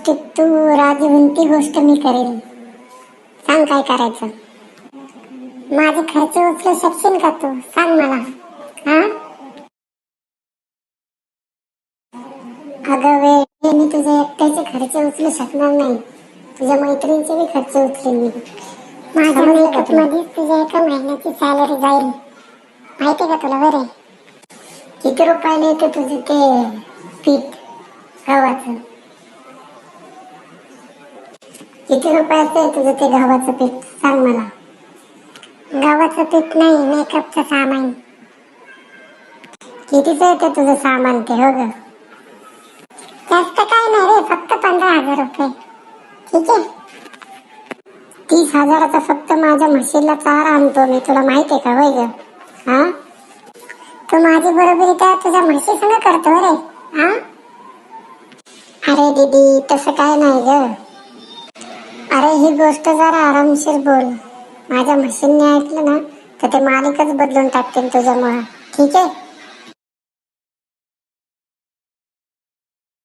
गोष्टीत तू राजी होऊन ती गोष्ट मी करेन. सांग काय करायचं. माझे खर्च उचलू शकशील का तू? सांग मला. हा अगं वेळ, मी तुझे एकट्याचे खर्च उचलू शकणार नाही. तुझ्या मैत्रिणीचे बी खर्च उचलेन मी. माझ्या मेकअप मध्ये तुझ्या एका महिन्याची सॅलरी जाईल. माहिती का तुला? बरे किती रुपयाला येतं तुझं ते पीठ गव्हाचं? किती रुपयाचं आहे तुझं ते गव्हाचं पीठ? सांग मला. गव्हाचं पीठ नाही, मेकअपचं सामान. कितीचं येतं तुझं सामान ते? हो ग, जास्त काय नाही रे, फक्त 15,000 रुपये. ठीक आहे. 30,000चा फक्त माझ्या म्हशीला चारा आणतो मी, तुला माहित आहे का? होय ग. हा तू माझी बरोबरी त्या तुझ्या म्हशी संग करतो रे. हा अरे दीदी, तसं काय नाही ग. अरे ही गोष्ट जरा आरामशीर बोल. माझ्या म्हशींनी ऐकलं ना तर ते मालिकच बदलून टाकतील तुझ्यामुळं. ठीक आहे.